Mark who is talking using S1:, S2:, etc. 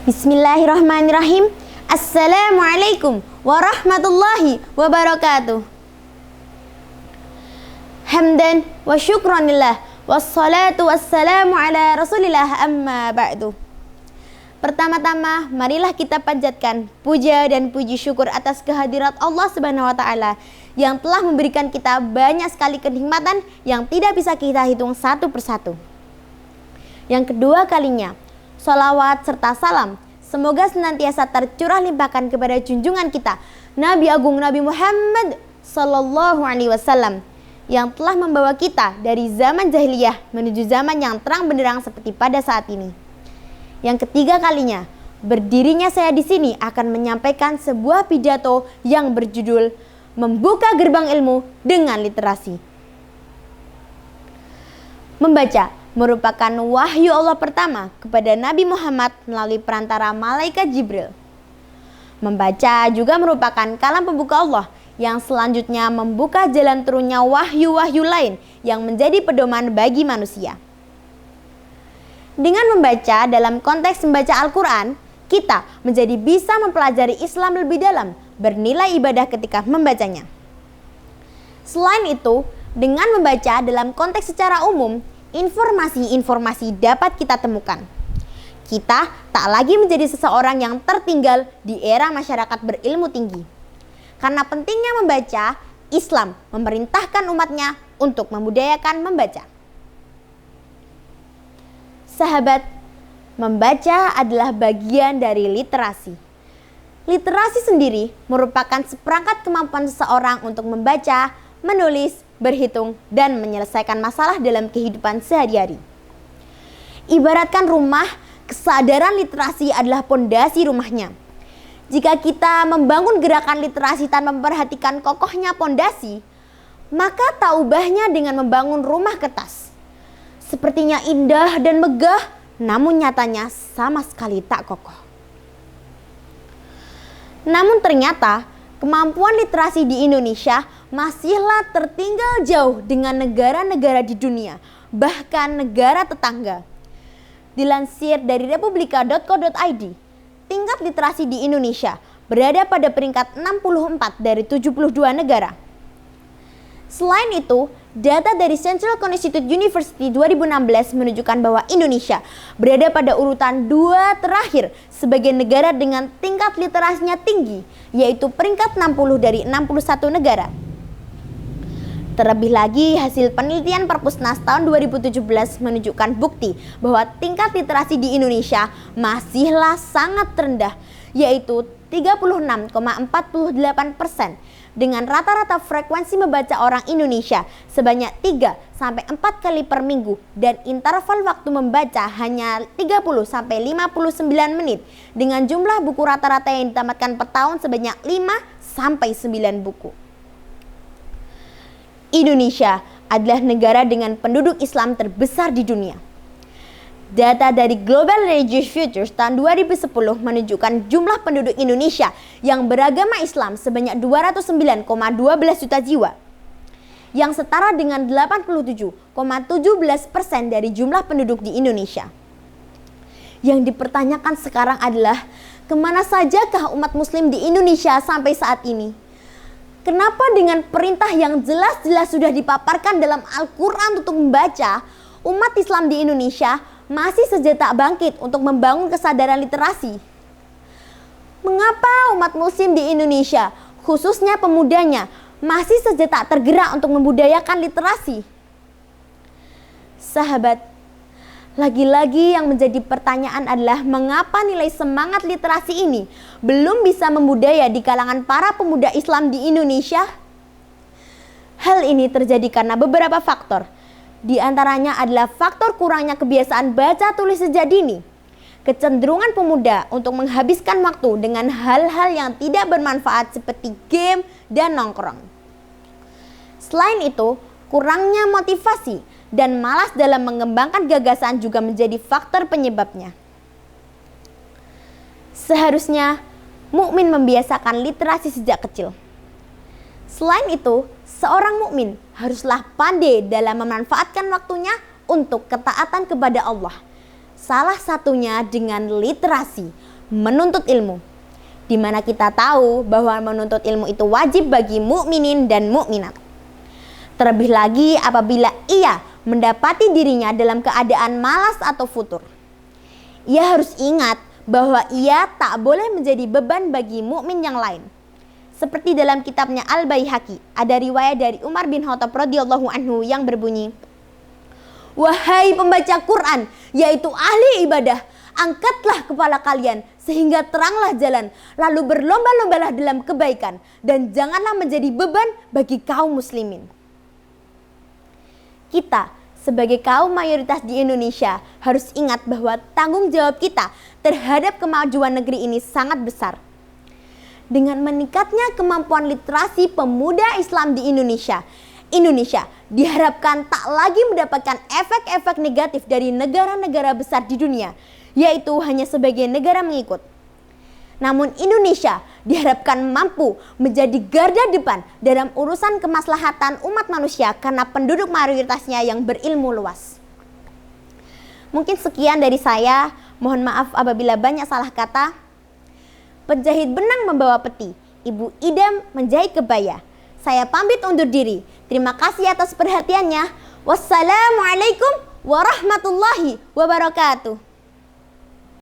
S1: Bismillahirrahmanirrahim. Assalamualaikum warahmatullahi wabarakatuh. Hamdan wa syukranillah wassalatu wassalamu ala rasulillah amma ba'du. Pertama-tama marilah kita panjatkan puja dan puji syukur atas kehadirat Allah Subhanahu wa taala yang telah memberikan kita banyak sekali kenikmatan yang tidak bisa kita hitung satu persatu. Yang kedua kalinya, sholawat serta salam semoga senantiasa tercurah limpahkan kepada junjungan kita Nabi Agung Nabi Muhammad sallallahu alaihi wasallam yang telah membawa kita dari zaman jahiliyah menuju zaman yang terang benderang seperti pada saat ini. Yang ketiga kalinya, berdirinya saya di sini akan menyampaikan sebuah pidato yang berjudul Membuka Gerbang Ilmu dengan Literasi. Membaca merupakan wahyu Allah pertama kepada Nabi Muhammad melalui perantara malaikat Jibril. Membaca juga merupakan kalam pembuka Allah yang selanjutnya membuka jalan turunnya wahyu-wahyu lain yang menjadi pedoman bagi manusia. Dengan membaca dalam konteks membaca Al-Quran, kita menjadi bisa mempelajari Islam lebih dalam, bernilai ibadah ketika membacanya. Selain itu, dengan membaca dalam konteks secara umum, informasi-informasi dapat kita temukan. Kita tak lagi menjadi seseorang yang tertinggal di era masyarakat berilmu tinggi. Karena pentingnya membaca, Islam memerintahkan umatnya untuk membudayakan membaca. Sahabat, membaca adalah bagian dari literasi. Literasi sendiri merupakan seperangkat kemampuan seseorang untuk membaca, menulis, berhitung, dan menyelesaikan masalah dalam kehidupan sehari-hari. Ibaratkan rumah, kesadaran literasi adalah pondasi rumahnya. Jika kita membangun gerakan literasi tanpa memperhatikan kokohnya pondasi, maka tak ubahnya dengan membangun rumah kertas. Sepertinya indah dan megah, namun nyatanya sama sekali tak kokoh. Namun ternyata, kemampuan literasi di Indonesia masihlah tertinggal jauh dengan negara-negara di dunia, bahkan negara tetangga. Dilansir dari republika.co.id, tingkat literasi di Indonesia berada pada peringkat 64 dari 72 negara. Selain itu, data dari Central Institute University 2016 menunjukkan bahwa Indonesia berada pada urutan 2 terakhir sebagai negara dengan tingkat literasinya tinggi, yaitu peringkat 60 dari 61 negara. Terlebih lagi, hasil penelitian Perpusnas tahun 2017 menunjukkan bukti bahwa tingkat literasi di Indonesia masihlah sangat rendah, yaitu 36,48% dengan rata-rata frekuensi membaca orang Indonesia sebanyak 3-4 kali per minggu dan interval waktu membaca hanya 30-59 menit dengan jumlah buku rata-rata yang ditamatkan per tahun sebanyak 5-9 buku. Indonesia adalah negara dengan penduduk Islam terbesar di dunia. Data dari Global Religious Futures tahun 2010 menunjukkan jumlah penduduk Indonesia yang beragama Islam sebanyak 209,12 juta jiwa, yang setara dengan 87,17% dari jumlah penduduk di Indonesia. Yang dipertanyakan sekarang adalah, kemana sajakah umat muslim di Indonesia sampai saat ini? Kenapa dengan perintah yang jelas-jelas sudah dipaparkan dalam Al-Quran untuk membaca, umat Islam di Indonesia masih saja tak bangkit untuk membangun kesadaran literasi? Mengapa umat muslim di Indonesia, khususnya pemudanya, masih saja tak tergerak untuk membudayakan literasi? Sahabat, lagi-lagi yang menjadi pertanyaan adalah mengapa nilai semangat literasi ini belum bisa membudaya di kalangan para pemuda Islam di Indonesia? Hal ini terjadi karena beberapa faktor. Di antaranya adalah faktor kurangnya kebiasaan baca tulis sejak dini, kecenderungan pemuda untuk menghabiskan waktu dengan hal-hal yang tidak bermanfaat seperti game dan nongkrong. Selain itu, kurangnya motivasi dan malas dalam mengembangkan gagasan juga menjadi faktor penyebabnya. Seharusnya mukmin membiasakan literasi sejak kecil. Selain itu, seorang mukmin haruslah pandai dalam memanfaatkan waktunya untuk ketaatan kepada Allah. Salah satunya dengan literasi, menuntut ilmu. Di mana kita tahu bahwa menuntut ilmu itu wajib bagi mukminin dan mukminat. Terlebih lagi apabila ia mendapati dirinya dalam keadaan malas atau futur. Ia harus ingat bahwa ia tak boleh menjadi beban bagi mukmin yang lain. Seperti dalam kitabnya Al-Baihaqi, ada riwayat dari Umar bin Khattab radhiyallahu anhu yang berbunyi, "Wahai pembaca Quran, yaitu ahli ibadah, angkatlah kepala kalian sehingga teranglah jalan, lalu berlomba-lombalah dalam kebaikan, dan janganlah menjadi beban bagi kaum muslimin." Kita sebagai kaum mayoritas di Indonesia harus ingat bahwa tanggung jawab kita terhadap kemajuan negeri ini sangat besar. Dengan meningkatnya kemampuan literasi pemuda Islam di Indonesia diharapkan tak lagi mendapatkan efek-efek negatif dari negara-negara besar di dunia, yaitu hanya sebagai negara mengikut. Namun Indonesia diharapkan mampu menjadi garda depan dalam urusan kemaslahatan umat manusia karena penduduk mayoritasnya yang berilmu luas. Mungkin sekian dari saya, mohon maaf apabila banyak salah kata. Penjahit benang membawa peti, Ibu Idam menjahit kebaya. Saya pamit undur diri. Terima kasih atas perhatiannya. Wassalamualaikum warahmatullahi wabarakatuh.